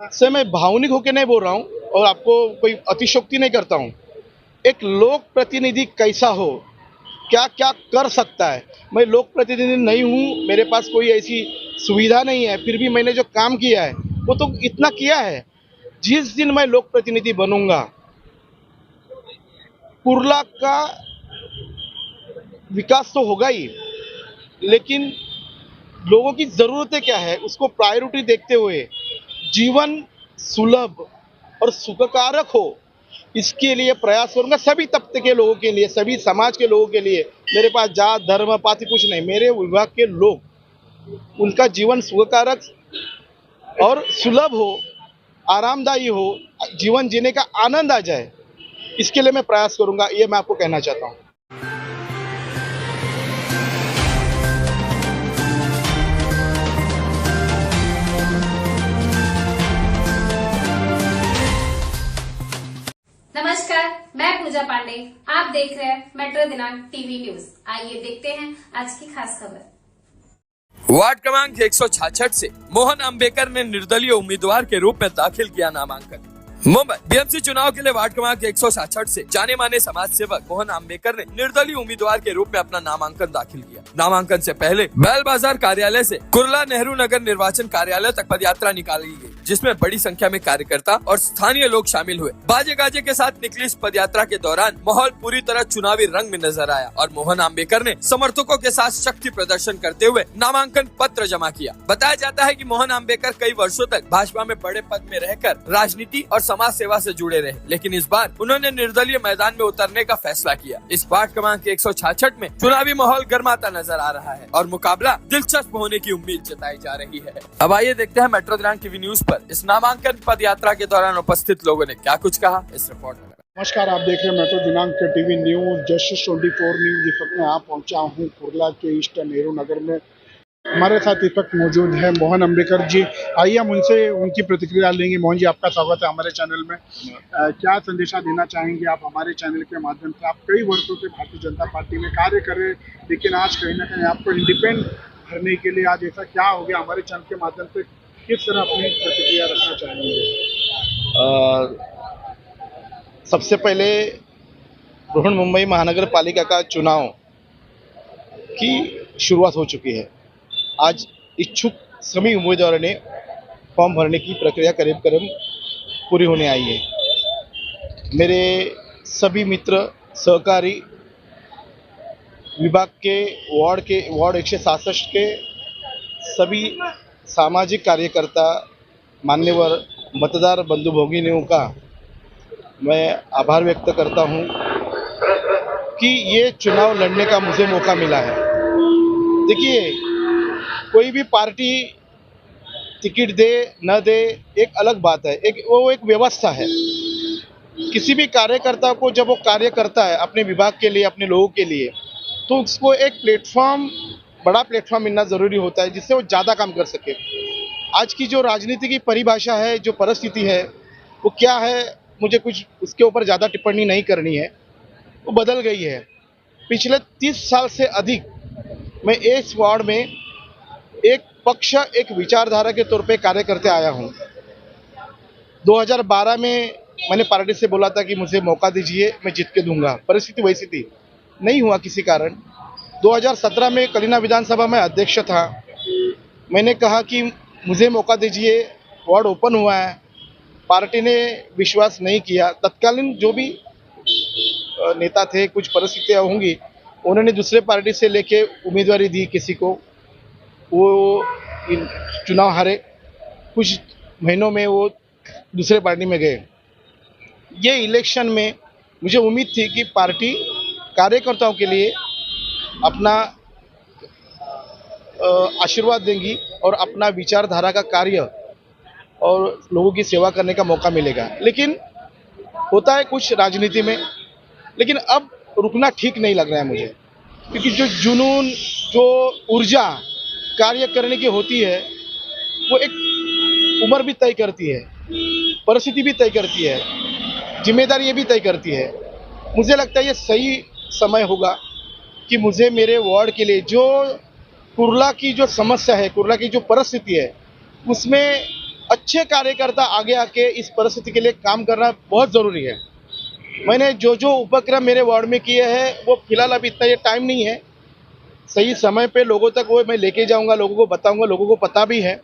से मैं भावनिक होकर नहीं बोल रहा हूँ और आपको कोई अतिशयोक्ति नहीं करता हूँ। एक लोक प्रतिनिधि कैसा हो, क्या क्या कर सकता है। मैं लोक प्रतिनिधि नहीं हूँ, मेरे पास कोई ऐसी सुविधा नहीं है, फिर भी मैंने जो काम किया है वो तो इतना किया है। जिस दिन मैं लोक प्रतिनिधि बनूंगा, कुर्ला का विकास तो होगा ही, लेकिन लोगों की ज़रूरतें क्या है उसको प्रायोरिटी देखते हुए जीवन सुलभ और सुखकारक हो, इसके लिए प्रयास करूंगा। सभी तबके के लोगों के लिए, सभी समाज के लोगों के लिए। मेरे पास जात धर्म पाति कुछ नहीं, मेरे विभाग के लोग, उनका जीवन सुखकारक और सुलभ हो, आरामदायी हो, जीवन जीने का आनंद आ जाए, इसके लिए मैं प्रयास करूंगा। ये मैं आपको कहना चाहता हूँ। नमस्कार, मैं पूजा पांडे। आप देख रहे हैं मेट्रो दिनांक टीवी न्यूज। आइए देखते हैं आज की खास खबर। वार्ड क्रमांक 166 से मोहन अम्बेकर ने निर्दलीय उम्मीदवार के रूप में दाखिल किया नामांकन। मुंबई बीएमसी चुनाव के लिए वार्ड क्रमांक 166 से जाने माने समाज सेवक मोहन अम्बेकर ने निर्दलीय उम्मीदवार के रूप में अपना नामांकन दाखिल किया। नामांकन से पहले बैल बाजार कार्यालय से कुर्ला नेहरू नगर निर्वाचन कार्यालय तक पदयात्रा निकाली गई, जिसमें बड़ी संख्या में कार्यकर्ता और स्थानीय लोग शामिल हुए। बाजे गाजे के साथ निकली इस पदयात्रा के दौरान माहौल पूरी तरह चुनावी रंग में नजर आया और मोहन अम्बेकर ने समर्थकों के साथ शक्ति प्रदर्शन करते हुए नामांकन पत्र जमा किया। बताया जाता है कि मोहन अम्बेकर कई वर्षों तक भाजपा में बड़े पद में रहकर राजनीति और समाज सेवा से जुड़े रहे, लेकिन इस बार उन्होंने निर्दलीय मैदान में उतरने का फैसला किया। इस वार्ड क्रमांक 166 में चुनावी माहौल गर्माता नजर आ रहा है और मुकाबला दिलचस्प होने की उम्मीद जताई जा रही है। अब आइए देखते हैं मेट्रो दिनांक टीवी न्यूज पर इस नामांकन पद यात्रा के दौरान उपस्थित लोगों ने क्या कुछ कहा, इस रिपोर्ट में। नमस्कार, आप देख रहे हैं मेट्रो दिनांक के टीवी न्यूज जस्टिस 24 न्यूज। इस वक्त मैं यहाँ पहुँचा हूँ कुर्ला के ईस्ट नेहरू नगर में। हमारे साथ इस वक्त मौजूद है मोहन अम्बेकर जी। आइए हम उनसे उनकी प्रतिक्रिया लेंगे। मोहन जी, आपका स्वागत है हमारे चैनल में। क्या संदेशा देना चाहेंगे आप हमारे चैनल के माध्यम से? आप कई वर्षों से भारतीय जनता पार्टी में कार्य कर रहे हैं, लेकिन आज कहीं ना कहीं आपको इंडिपेंडेंट भरने के लिए आज ऐसा क्या हो गया? हमारे चैनल के माध्यम से किस तरह अपनी प्रतिक्रिया रखना चाहेंगे? सबसे पहले बृहन्मुंबई महानगर पालिका का चुनाव की शुरुआत हो चुकी है। आज इच्छुक सभी उम्मीदवारों ने फॉर्म भरने की प्रक्रिया करीब करीब पूरी होने आई है। मेरे सभी मित्र सहकारी विभाग के वार्ड 167 के सभी सामाजिक कार्यकर्ता, मान्यवर मतदार बंधु भगिनियों का मैं आभार व्यक्त करता हूं कि ये चुनाव लड़ने का मुझे मौका मिला है। देखिए, कोई भी पार्टी टिकट दे न दे एक अलग बात है, वो एक व्यवस्था है। किसी भी कार्यकर्ता को जब वो कार्य करता है अपने विभाग के लिए, अपने लोगों के लिए, तो उसको एक प्लेटफॉर्म, बड़ा प्लेटफॉर्म मिलना ज़रूरी होता है जिससे वो ज़्यादा काम कर सके। आज की जो राजनीति की परिभाषा है, जो परिस्थिति है, वो क्या है, मुझे कुछ उसके ऊपर ज़्यादा टिप्पणी नहीं करनी है। वो बदल गई है। पिछले 30 साल से अधिक मैं इस वार्ड में एक पक्ष, एक विचारधारा के तौर पे कार्य करते आया हूँ। 2012 में मैंने पार्टी से बोला था कि मुझे मौका दीजिए, मैं जीत के दूंगा। परिस्थिति वैसी थी, नहीं हुआ किसी कारण। 2017 में कलीना विधानसभा में अध्यक्ष था। मैंने कहा कि मुझे मौका दीजिए, वार्ड ओपन हुआ है। पार्टी ने विश्वास नहीं किया। तत्कालीन जो भी नेता थे, कुछ परिस्थितियाँ होंगी, उन्होंने दूसरे पार्टी से लेके उम्मीदवारी दी किसी को, वो चुनाव हारे। कुछ महीनों में वो दूसरे पार्टी में गए। ये इलेक्शन में मुझे उम्मीद थी कि पार्टी कार्यकर्ताओं के लिए अपना आशीर्वाद देंगी और अपना विचारधारा का कार्य और लोगों की सेवा करने का मौका मिलेगा। लेकिन होता है कुछ राजनीति में, लेकिन अब रुकना ठीक नहीं लग रहा है मुझे, क्योंकि जो जुनून, जो ऊर्जा कार्य करने की होती है, वो एक उम्र भी तय करती है, परिस्थिति भी तय करती है, जिम्मेदारी ये भी तय करती है। मुझे लगता है ये सही समय होगा कि मुझे मेरे वार्ड के लिए, जो कुर्ला की जो समस्या है, कुर्ला की जो परिस्थिति है, उसमें अच्छे कार्यकर्ता आगे आके इस परिस्थिति के लिए काम करना बहुत ज़रूरी है। मैंने जो जो उपक्रम मेरे वार्ड में किए हैं वो फिलहाल अभी इतना ये टाइम नहीं है, सही समय पे लोगों तक वो मैं लेके जाऊंगा, लोगों को बताऊंगा, लोगों को पता भी है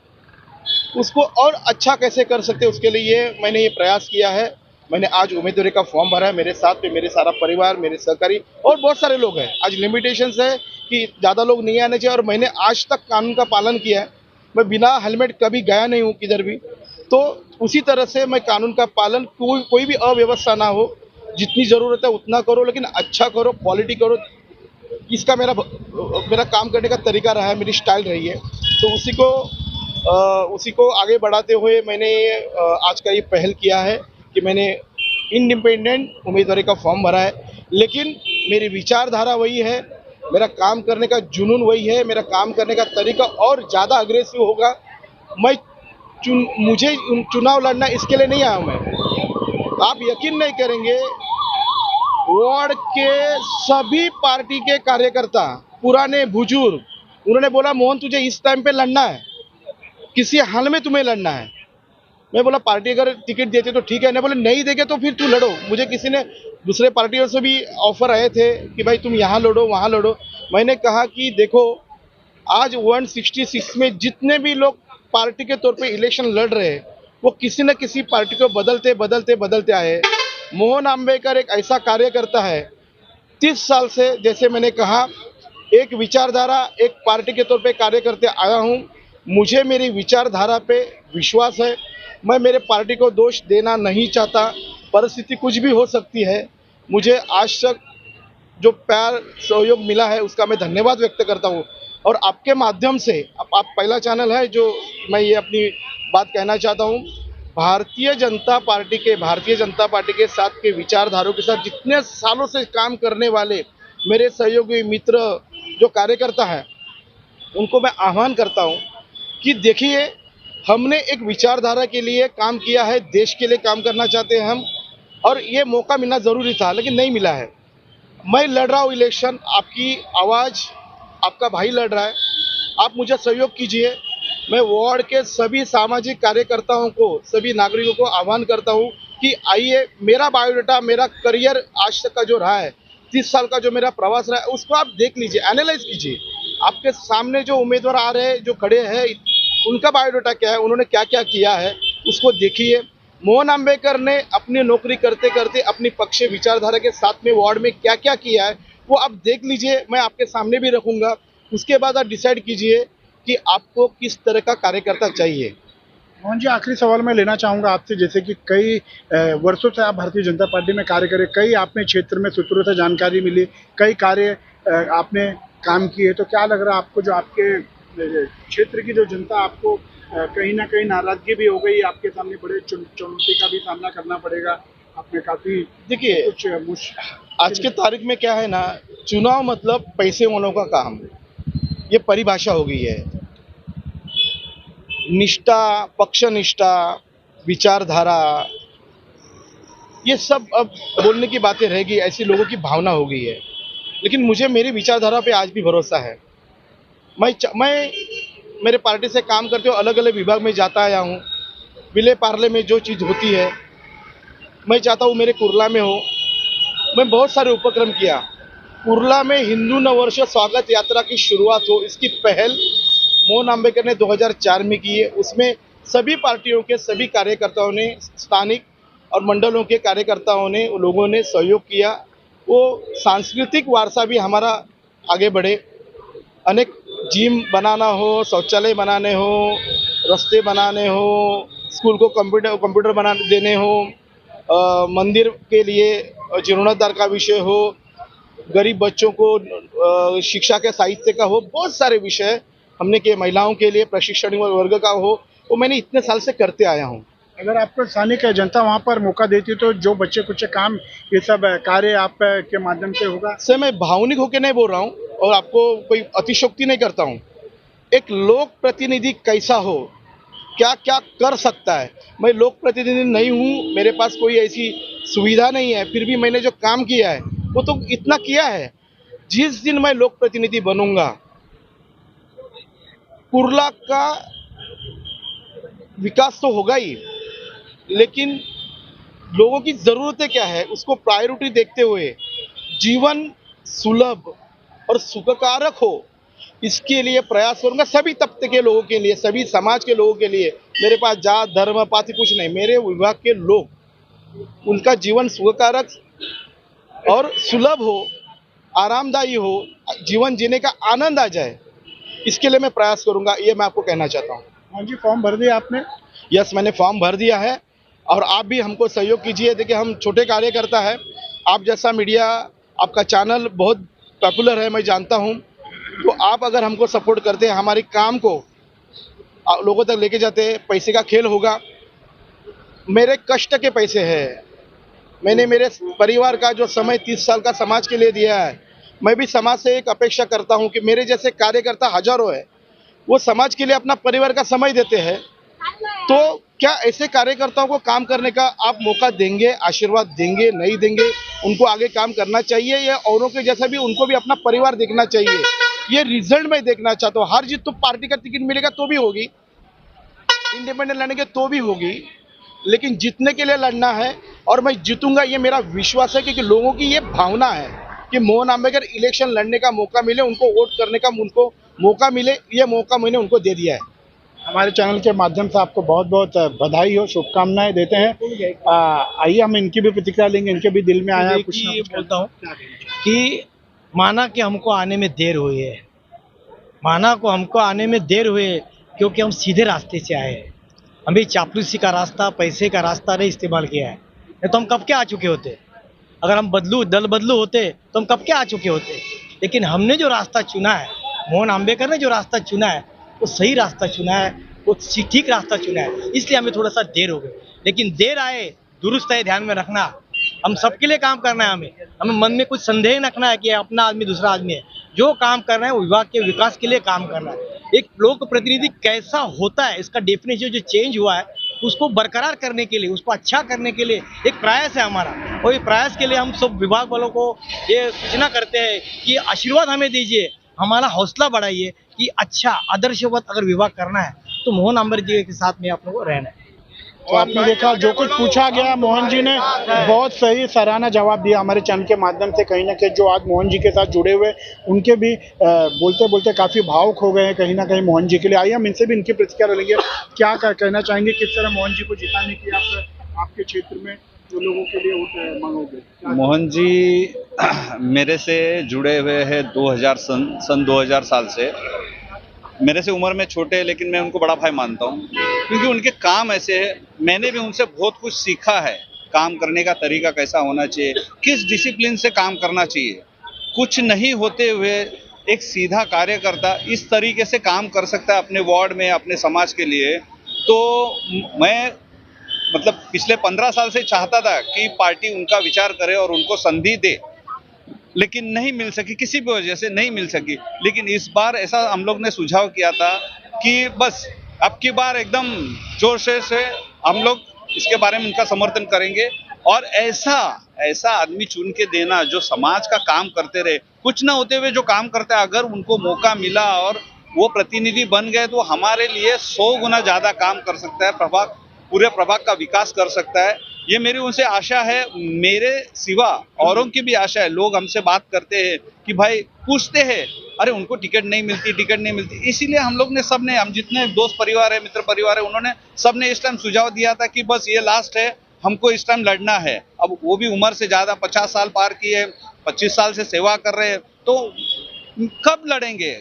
उसको और अच्छा कैसे कर सकते हैं, उसके लिए मैंने ये प्रयास किया है। मैंने आज उम्मीदवारी का फॉर्म भरा है, मेरे साथ पे मेरे सारा परिवार, मेरे सहकारी और बहुत सारे लोग हैं। आज लिमिटेशंस है कि ज़्यादा लोग नहीं आने चाहिए और मैंने आज तक कानून का पालन किया है। मैं बिना हेलमेट कभी गया नहीं हूँ किधर भी, तो उसी तरह से मैं कानून का पालन, कोई भी अव्यवस्था ना हो, जितनी ज़रूरत है उतना करो, लेकिन अच्छा करो, क्वालिटी करो। इसका मेरा काम करने का तरीका रहा है, मेरी स्टाइल रही है। तो उसी को आगे बढ़ाते हुए मैंने आज का ये पहल किया है कि मैंने इंडिपेंडेंट उम्मीदवारी का फॉर्म भरा है। लेकिन मेरी विचारधारा वही है, मेरा काम करने का जुनून वही है, मेरा काम करने का तरीका और ज़्यादा अग्रेसिव होगा। मुझे चुनाव लड़ना इसके लिए नहीं आया मैं। आप यकीन नहीं करेंगे, वार्ड के सभी पार्टी के कार्यकर्ता, पुराने बुजुर्ग, उन्होंने बोला मोहन तुझे इस टाइम पे लड़ना है, किसी हाल में तुम्हें लड़ना है। मैं बोला पार्टी अगर टिकट देते तो ठीक है, नहीं बोले नहीं देंगे तो फिर तू लड़ो। मुझे किसी ने दूसरे पार्टियों से भी ऑफर आए थे कि भाई तुम यहाँ लड़ो वहाँ लड़ो। मैंने कहा कि देखो आज 166 में जितने भी लोग पार्टी के तौर पे इलेक्शन लड़ रहे हैं वो किसी न किसी पार्टी को बदलते आए। मोहन आम्बेकर एक ऐसा कार्यकर्ता है, 30 साल से, जैसे मैंने कहा, एक विचारधारा, एक पार्टी के तौर पे कार्य करते आया हूँ। मुझे मेरी विचारधारा पे विश्वास है। मैं मेरे पार्टी को दोष देना नहीं चाहता, परिस्थिति कुछ भी हो सकती है। मुझे आज तक जो प्यार सहयोग मिला है उसका मैं धन्यवाद व्यक्त करता हूँ। और आपके माध्यम से, आप पहला चैनल है जो मैं ये अपनी बात कहना चाहता हूँ, भारतीय जनता पार्टी के साथ के विचारधारों के साथ जितने सालों से काम करने वाले मेरे सहयोगी मित्र जो कार्यकर्ता हैं, उनको मैं आह्वान करता हूं कि देखिए हमने एक विचारधारा के लिए काम किया है, देश के लिए काम करना चाहते हैं हम, और ये मौका मिलना ज़रूरी था लेकिन नहीं मिला है। मैं लड़ रहा हूँ इलेक्शन, आपकी आवाज़, आपका भाई लड़ रहा है, आप मुझे सहयोग कीजिए। मैं वार्ड के सभी सामाजिक कार्यकर्ताओं को, सभी नागरिकों को आह्वान करता हूं कि आइए, मेरा बायोडाटा, मेरा करियर आज तक का जो रहा है, 30 साल का जो मेरा प्रवास रहा है, उसको आप देख लीजिए, एनालाइज कीजिए। आपके सामने जो उम्मीदवार आ रहे हैं, जो खड़े हैं, उनका बायोडाटा क्या है, उन्होंने क्या क्या किया है, उसको देखिए। मोहन आम्बेकर ने अपनी नौकरी करते करते अपनी पक्ष विचारधारा के साथ में वार्ड में क्या क्या किया है वो आप देख लीजिए, मैं आपके सामने भी रखूँगा। उसके बाद आप डिसाइड कीजिए कि आपको किस तरह का कार्यकर्ता चाहिए। मोहन जी, आखिरी सवाल मैं लेना चाहूँगा आपसे, जैसे कि कई वर्षों से आप भारतीय जनता पार्टी में कार्य करें, कई आपने क्षेत्र में सूत्रों से जानकारी मिली, कई कार्य आपने काम किए, तो क्या लग रहा है आपको, जो आपके क्षेत्र की जो जनता आपको कहीं ना कहीं नाराजगी भी हो गई, आपके सामने बड़े चुनौती का भी सामना करना पड़ेगा, आपने काफ़ी, देखिए कुछ आज के तारीख में क्या है ना, चुनाव मतलब पैसे वालों का काम, ये परिभाषा हो गई है। निष्ठा, पक्षनिष्ठा, विचारधारा, ये सब अब बोलने की बातें रह गई, ऐसी लोगों की भावना हो गई है। लेकिन मुझे मेरी विचारधारा पे आज भी भरोसा है। मैं मेरे पार्टी से काम करते हुए अलग अलग विभाग में जाता आया हूँ। विले पार्ले में जो चीज़ होती है मैं चाहता हूँ मेरे कुर्ला में हो। मैं बहुत सारे उपक्रम किया। कुर्ला में हिंदू नववर्ष स्वागत यात्रा की शुरुआत हो, इसकी पहल मोहन आम्बेकर ने 2004 में की है। उसमें सभी पार्टियों के सभी कार्यकर्ताओं ने, स्थानिक और मंडलों के कार्यकर्ताओं ने, लोगों ने सहयोग किया। वो सांस्कृतिक वारसा भी हमारा आगे बढ़े। अनेक जिम बनाना हो, शौचालय बनाने हो, रास्ते बनाने हो, स्कूल को कंप्यूटर बना देने हो, मंदिर के लिए जीर्णोद्धार का विषय हो, गरीब बच्चों को शिक्षा के साहित्य का हो, बहुत सारे विषय हमने किए। महिलाओं के लिए प्रशिक्षण वर्ग का हो, वो मैंने इतने साल से करते आया हूँ। अगर आपको स्थानीय जनता वहाँ पर मौका देती तो जो बच्चे कुछ काम, ये सब कार्य आप के माध्यम से होगा? सर, मैं भावनिक होकर नहीं बोल रहा हूँ और आपको कोई अतिशोक्ति नहीं करता हूँ। एक लोक प्रतिनिधि कैसा हो, क्या क्या कर सकता है। मैं लोक प्रतिनिधि नहीं हूँ, मेरे पास कोई ऐसी सुविधा नहीं है, फिर भी मैंने जो काम किया है वो तो इतना किया है। जिस दिन मैं लोक प्रतिनिधि बनूंगा, कुर्ला का विकास तो होगा ही, लेकिन लोगों की ज़रूरतें क्या है उसको प्रायोरिटी देखते हुए जीवन सुलभ और सुखकारक हो, इसके लिए प्रयास करूंगा। सभी तबके के लोगों के लिए, सभी समाज के लोगों के लिए। मेरे पास जात धर्म पाति कुछ नहीं, मेरे विभाग के लोग, उनका जीवन सुखकारक और सुलभ हो, आरामदायी हो, जीवन जीने का आनंद आ जाए, इसके लिए मैं प्रयास करूंगा। ये मैं आपको कहना चाहता हूँ। हाँ जी, फॉर्म भर दिया आपने? यस, मैंने फॉर्म भर दिया है और आप भी हमको सहयोग कीजिए। देखिए, हम छोटे कार्यकर्ता है, आप जैसा मीडिया, आपका चैनल बहुत पॉपुलर है, मैं जानता हूँ। तो आप अगर हमको सपोर्ट करते हैं, हमारे काम को लोगों तक लेके जाते हैं, पैसे का खेल होगा। मेरे कष्ट के पैसे हैं, मैंने मेरे परिवार का जो समय 30 साल का समाज के लिए दिया है। मैं भी समाज से एक अपेक्षा करता हूँ कि मेरे जैसे कार्यकर्ता हजारों है, वो समाज के लिए अपना परिवार का समय देते हैं। तो क्या ऐसे कार्यकर्ताओं को काम करने का आप मौका देंगे, आशीर्वाद देंगे, नहीं देंगे? उनको आगे काम करना चाहिए या औरों के जैसा भी उनको भी अपना परिवार देखना चाहिए? ये रिजल्ट मैं देखना चाहता हूँ। हार जीत तो पार्टी का टिकट मिलेगा तो भी होगी, इंडिपेंडेंट लड़ेंगे तो भी होगी, लेकिन जीतने के लिए लड़ना है और मैं जीतूंगा, ये मेरा विश्वास है। क्योंकि लोगों की ये भावना है कि मोहन अम्बेडकर इलेक्शन लड़ने का मौका मिले, उनको वोट करने का उनको मौका मिले, ये मौका मैंने उनको दे दिया है। हमारे चैनल के माध्यम से आपको बहुत बहुत बधाई हो, शुभकामनाएं देते हैं। आइए हम इनकी भी प्रतिक्रिया लेंगे, इनके भी दिल में आया है कुछ ना ये कुछ। बोलता हूँ कि माना कि हमको आने में देर हुई है, माना को हमको आने में देर हुई है क्योंकि हम सीधे रास्ते से आए हैं। हमें चापलूसी का रास्ता, पैसे का रास्ता नहीं इस्तेमाल किया है, नहीं तो हम कब के आ चुके होते। अगर हम दल बदलू होते तो हम कब के आ चुके होते। लेकिन हमने जो रास्ता चुना है, मोहन अम्बेडकर ने जो रास्ता चुना है, वो सही रास्ता चुना है, वो ठीक रास्ता चुना है। इसलिए हमें थोड़ा सा देर हो गई, लेकिन देर आए दुरुस्त है, ध्यान में रखना। हम सबके लिए काम करना है, हमें मन में कुछ संदेह रखना है कि अपना आदमी दूसरा आदमी है। जो काम कर रहे हैं वो विभाग के विकास के लिए काम कर रहा है। एक लोक प्रतिनिधि कैसा होता है, इसका डेफिनेशन जो चेंज हुआ है, उसको बरकरार करने के लिए, उसको अच्छा करने के लिए एक प्रयास है हमारा। और ये प्रयास के लिए हम सब विभाग वालों को ये सूचना करते हैं कि आशीर्वाद हमें दीजिए, हमारा हौसला बढ़ाइए कि अच्छा आदर्शवत अगर विभाग करना है तो मोहन अम्बेडकर जी के साथ में आप लोगों को रहना है। तो आपने देखा जो कुछ पूछा गया, मोहन जी ने बहुत सही सराहना जवाब दिया हमारे चैनल के माध्यम से। कहीं ना कहीं जो आज मोहन जी के साथ जुड़े हुए, उनके भी बोलते बोलते काफ़ी भावुक हो गए हैं कहीं ना कहीं मोहन जी के लिए। आइए हम इनसे भी इनकी प्रतिक्रिया लेंगे। क्या कहना चाहेंगे, किस तरह मोहन जी को जिताने की आपके क्षेत्र में जो लोगों के लिए वोट मांगोगे? मोहन जी मेरे से जुड़े हुए हैं 2000 सन 2000 साल से। मेरे से उम्र में छोटे हैं, लेकिन मैं उनको बड़ा भाई मानता हूँ क्योंकि उनके काम ऐसे हैं। मैंने भी उनसे बहुत कुछ सीखा है, काम करने का तरीका कैसा होना चाहिए, किस डिसिप्लिन से काम करना चाहिए। कुछ नहीं होते हुए एक सीधा कार्यकर्ता इस तरीके से काम कर सकता है अपने वार्ड में, अपने समाज के लिए। तो मैं मतलब पिछले 15 साल से चाहता था कि पार्टी उनका विचार करे और उनको संधि दे, लेकिन नहीं मिल सकी, किसी भी वजह से नहीं मिल सकी। लेकिन इस बार ऐसा हम लोग ने सुझाव किया था कि बस अब की बार एकदम जोर से हम लोग इसके बारे में उनका समर्थन करेंगे और ऐसा आदमी चुन के देना जो समाज का काम करते रहे, कुछ ना होते हुए जो काम करते हैं। अगर उनको मौका मिला और वो प्रतिनिधि बन गए तो हमारे लिए 100 गुना ज़्यादा काम कर सकता है, पूरे प्रभाग का विकास कर सकता है। ये मेरी उनसे आशा है, मेरे सिवा औरों की भी आशा है। लोग हमसे बात करते हैं कि भाई पूछते हैं, अरे उनको टिकट नहीं मिलती। इसीलिए हम लोग ने सबने, हम जितने दोस्त परिवार है, मित्र परिवार है, उन्होंने सबने इस टाइम सुझाव दिया था कि बस ये लास्ट है, हमको इस टाइम लड़ना है। अब वो भी उम्र से ज़्यादा 50 साल पार किए, 25 साल से सेवा कर रहे हैं, तो कब लड़ेंगे।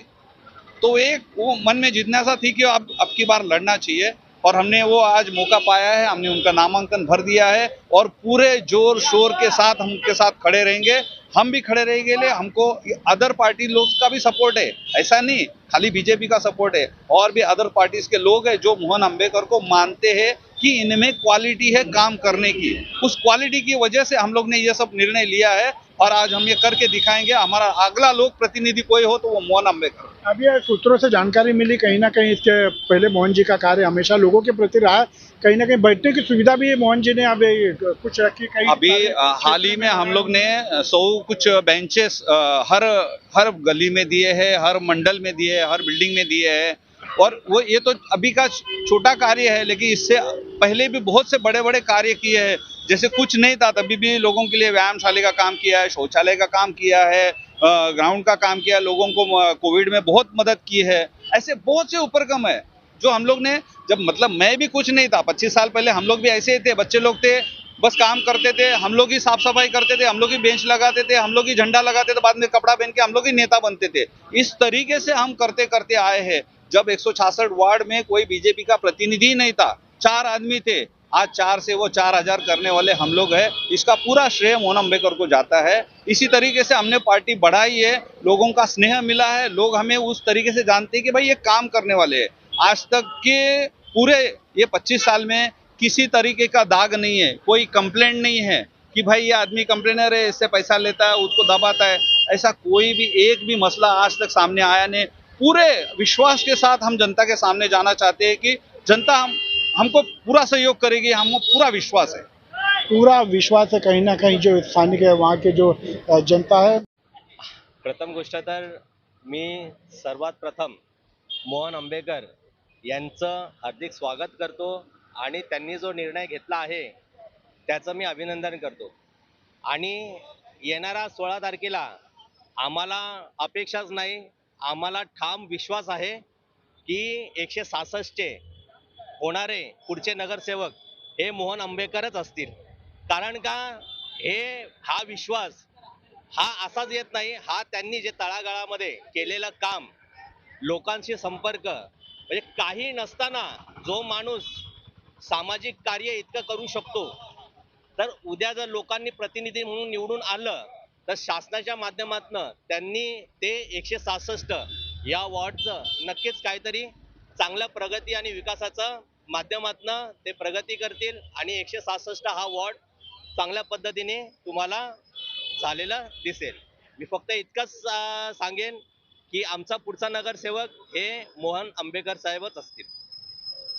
तो एक वो मन में जिज्ञासा थी कि अब की बार लड़ना चाहिए और हमने वो आज मौका पाया है। हमने उनका नामांकन भर दिया है और पूरे जोर शोर के साथ हम उनके साथ खड़े रहेंगे। हम भी खड़े रहेंगे, हमको अदर पार्टी लोग का भी सपोर्ट है, ऐसा नहीं खाली बीजेपी का सपोर्ट है, और भी अदर पार्टीज के लोग हैं जो मोहन अम्बेडकर को मानते हैं कि इनमें क्वालिटी है काम करने की। उस क्वालिटी की वजह से हम लोग ने ये सब निर्णय लिया है और आज हम ये करके दिखाएंगे। हमारा अगला लोक प्रतिनिधि कोई हो तो वो मोहन अम्बेडकर। अभी सूत्रों से जानकारी मिली कहीं ना कहीं, इसके पहले मोहन जी का कार्य हमेशा लोगों के प्रति रहा है। कहीं ना कहीं बैठने की सुविधा भी मोहन जी ने अभी कुछ रखी। कहीं अभी हाल ही में हम लोग ने 100 कुछ बेंचेस हर गली में दिए हैं, हर मंडल में दिए हैं, हर बिल्डिंग में दिए हैं। और वो ये तो अभी का छोटा कार्य है, लेकिन इससे पहले भी बहुत से बड़े बड़े कार्य किए हैं। जैसे कुछ नहीं था तभी भी लोगों के लिए व्यायामशाला का काम किया है, शौचालय का काम किया है, ग्राउंड का काम किया, लोगों को कोविड में बहुत मदद की है। ऐसे बहुत से उपक्रम है जो हम लोग ने, जब मतलब मैं भी कुछ नहीं था 25 साल पहले, हम लोग भी ऐसे ही थे, बच्चे लोग थे, बस काम करते थे, हम लोग ही साफ सफाई करते थे, हम लोग ही बेंच लगाते थे, हम लोग ही झंडा लगाते थे, बाद में कपड़ा पहन के हम लोग ही नेता बनते थे। इस तरीके से हम करते करते आए हैं। जब 166 वार्ड में कोई बीजेपी का प्रतिनिधि नहीं था, 4 आदमी थे, आज 4 से वो 4000 करने वाले हम लोग हैं। इसका पूरा श्रेय मोहन अम्बेकर को जाता है। इसी तरीके से हमने पार्टी बढ़ाई है, लोगों का स्नेह मिला है, लोग हमें उस तरीके से जानते हैं कि भाई ये काम करने वाले हैं। आज तक के पूरे ये 25 साल में किसी तरीके का दाग नहीं है, कोई कंप्लेंट नहीं है कि भाई ये आदमी कंप्लेनर है, इससे पैसा लेता है, उसको दबाता है। ऐसा कोई भी एक भी मसला आज तक सामने आया नहीं। पूरे विश्वास के साथ हम जनता के सामने जाना चाहते हैं कि जनता हमको पूरा सहयोग करेगी, हमको पूरा विश्वास है। पूरा विश्वास है कहीं ना कहीं जो स्थानिक है वहाँ के जो जनता है। प्रथम गोष्ट तर मी सर्वात प्रथम मोहन आंबेकर यांचं हार्दिक स्वागत करतो आणि त्यांनी जो निर्णय घेतला आहे त्याचं मी अभिनंदन करतो। आणि येणाऱ्या 16 तारखेला आम्हाला अपेक्षाच नाही, आम्हाला ठाम विश्वास आहे की 166चे होणारे पुढचे नगरसेवक हे मोहन आंबेकरच असतील। कारण का हा विश्वास हा असाच येत नाही, हा त्यांनी जे तळागाळामध्ये केलेलं काम, लोकांशी संपर्क, म्हणजे काही नसताना जो माणूस सामाजिक कार्य इतकं करू शकतो, तर उद्या जर लोकांनी प्रतिनिधी म्हणून निवडून आलं तर शासनाच्या माध्यमातून त्यांनी ते 166 या वॉर्डचं नक्कीच काहीतरी चांगल्या प्रगती आणि विकासाचं माध्यमातून ते प्रगती करतील आणि 166 हा वॉर्ड चांगल्या पद्धतीने तुम्हाला झालेला दिसेल। मी फक्त इतकंच सांगेन की आमचा पुढचा नगरसेवक हे मोहन आंबेकर साहेबच असतील,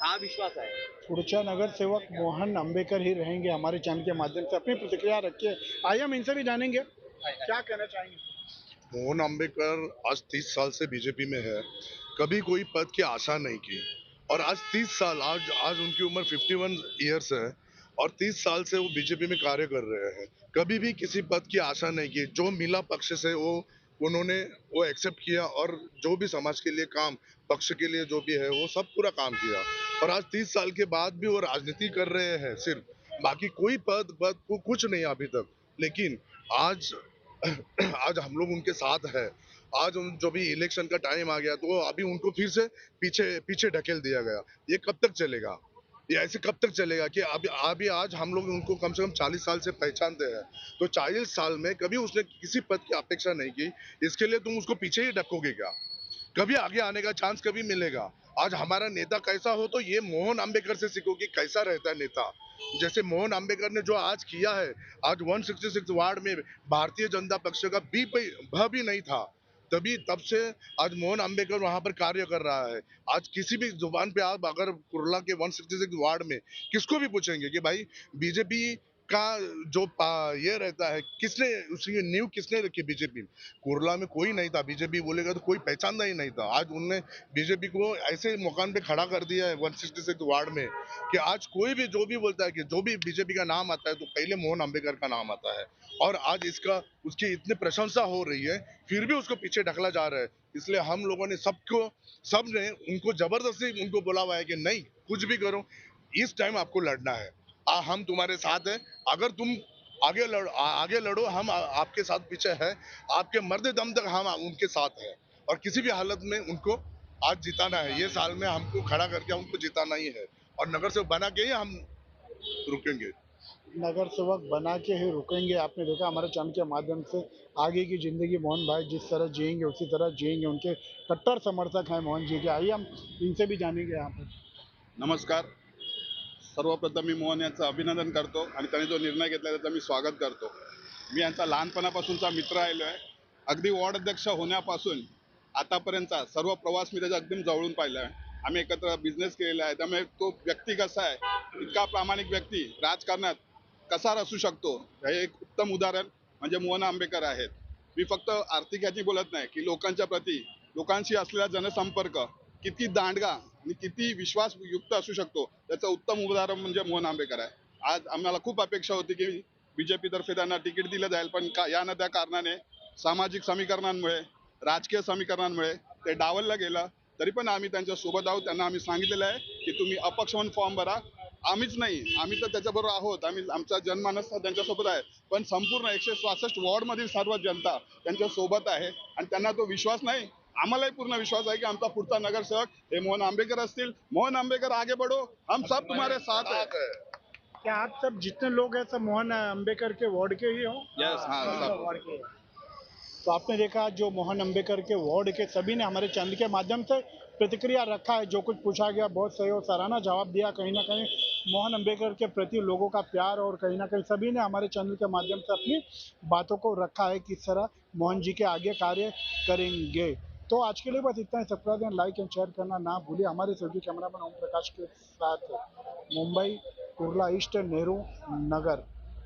हा विश्वास आहे। पुढचा नगर सेवक मोहन अम्बेकर ही रहेंगे। हमारे चैनल के माध्यम से अपनी प्रतिक्रिया रखिए। आइए हम इनसे भी जानेंगे क्या कहना चाहेंगे। मोहन अम्बेकर आज 30 साल से बीजेपी में है, कभी कोई पद की आशा नहीं की और आज 30 साल आज उनकी उम्र 51 ईयर्स है और 30 साल से वो बीजेपी में कार्य कर रहे हैं। कभी भी किसी पद की आशा नहीं की, जो मिला पक्ष से उन्होंने वो एक्सेप्ट किया और जो भी समाज के लिए काम, पक्ष के लिए जो भी है वो सब पूरा काम किया। और आज 30 साल के बाद भी वो राजनीति कर रहे हैं सिर्फ, बाकी कोई पद को कुछ नहीं अभी तक। लेकिन आज आज हम लोग उनके साथ है। आज जो भी इलेक्शन का टाइम आ गया तो अभी उनको फिर से पीछे ढकेल दिया गया। ये कब तक चलेगा? ये ऐसे कब तक चलेगा कि अभी आज हम लोग उनको कम से कम 40 साल से पहचानते हैं, तो 40 साल में कभी उसने किसी पद की अपेक्षा नहीं की। इसके लिए तुम उसको पीछे ही ढकोगे क्या? कभी आगे आने का चांस कभी मिलेगा? आज हमारा नेता कैसा हो तो ये मोहन अम्बेकर से सीखो कि कैसा रहता है नेता। जैसे मोहन अम्बेकर ने जो आज किया है, आज 166 वार्ड में भारतीय जनता पक्ष का भ भी नहीं था, तब से आज मोहन अम्बेकर वहां पर कार्य कर रहा है। आज किसी भी जुबान पे आप अगर कुर्ला के 166 वार्ड में किसको भी पूछेंगे कि भाई बीजेपी का जो ये रहता है, किसने उसकी नींव किसने रखी बीजेपी? कुर्ला में कोई नहीं था, बीजेपी बोलेगा तो कोई पहचानता ही नहीं था। आज उनने बीजेपी को ऐसे मुकाम पे खड़ा कर दिया है 166 वार्ड में कि आज कोई भी जो भी बोलता है कि जो भी बीजेपी का नाम आता है तो पहले मोहन अम्बेकर का नाम आता है। और आज उसकी इतनी प्रशंसा हो रही है, फिर भी उसको पीछे ढकला जा रहा है। इसलिए हम लोगों ने सबने उनको जबरदस्ती उनको बोला हुआ है कि नहीं, कुछ भी करो, इस टाइम आपको लड़ना है, हम तुम्हारे साथ हैं। अगर तुम आगे लड़ो, हम आपके साथ पीछे हैं, आपके मरते दम तक हम उनके साथ हैं और किसी भी हालत में उनको आज जिताना है। ये साल में हमको खड़ा करके उनको जिताना ही है और नगर सेवक बना के ही हम रुकेंगे। नगर सेवक बना के ही रुकेंगे। आपने देखा हमारे चैनल के माध्यम से आगे की जिंदगी मोहन भाई जिस तरह जिएंगे उसी तरह जिएंगे। उनके कट्टर समर्थक हैं मोहन जी के। आइए हम इनसे भी जानेंगे यहाँ पर। नमस्कार, सर्वप्रथम मी मोहन यांचं अभिनंदन करतो आणि त्यांनी जो निर्णय घेतला त्याचं मी स्वागत करतो। मी यांचा लहानपणापासूनचा मित्र राहिलो आहे। अगदी वॉर्ड अध्यक्ष होण्यापासून आतापर्यंतचा सर्व प्रवास मी त्याचा अगदी जवळून पाहिला आहे। आम्ही एकत्र बिझनेस केलेला आहे, त्यामुळे तो व्यक्ती कसा आहे, इतका प्रामाणिक व्यक्ती राजकारणात कसा असू शकतो, हे एक उत्तम उदाहरण म्हणजे मोहन आंबेकर आहेत। मी फक्त आर्थिक याची बोलत नाही की लोकांच्या प्रती, लोकांशी असलेला जनसंपर्क किती दांडगा आणि किती विश्वासयुक्त असू शकतो त्याचं उत्तम उदाहरण म्हणजे मोहन आंबेकर आहे. आज आम्हाला खूप अपेक्षा होती की बीजेपी तर्फे त्यांना तिकीट दिलं जाईल, पण या न त्या कारणाने सामाजिक समीकरणांमुळे, राजकीय समीकरणांमुळे ते डावललं गेलं. तरी पण आम्ही त्यांच्या सोबत आहोत. त्यांना आम्ही सांगितलेलं आहे की तुम्ही अपक्ष म्हणून फॉर्म भरा. आम्हीच नाही, आम्ही तर त्याच्याबरोबर आहोत, आमचा जनमानस त्यांच्यासोबत आहे, पण संपूर्ण 166 वॉर्डमधील सर्व जनता त्यांच्या सोबत आहे आणि त्यांना तो विश्वास नाही. आम्हालाही पूर्ण विश्वास आहे की आमचा पुढचा नगरसेवक हे मोहन आंबेकर असतील. मोहन आंबेकर आगे बढ़ो, हम सब तुम्हारे साथ है. क्या आप सब जितने लोग हैं सब मोहन अम्बेकर के वार्ड के ही हो? हाँ, सब. वार्ड के. तो आपने देखा जो मोहन अम्बेकर के वार्ड के सभी ने हमारे चैनल के माध्यम से प्रतिक्रिया रखा है. जो कुछ पूछा गया बहुत सही और सराहना जवाब दिया. कहीं ना कहीं मोहन अम्बेकर के प्रति लोगों का प्यार और कहीं ना कहीं सभी ने हमारे चैनल के माध्यम से अपनी बातों को रखा है किस तरह मोहन जी के आगे कार्य करेंगे. तो आज के लिए बस इतना ही. Subscribe and like and share करना ना भूलिए. हमारे सहयोगी कैमरामैन ओम प्रकाश के साथ मुंबई कुर्ला ईस्ट नेहरू नगर.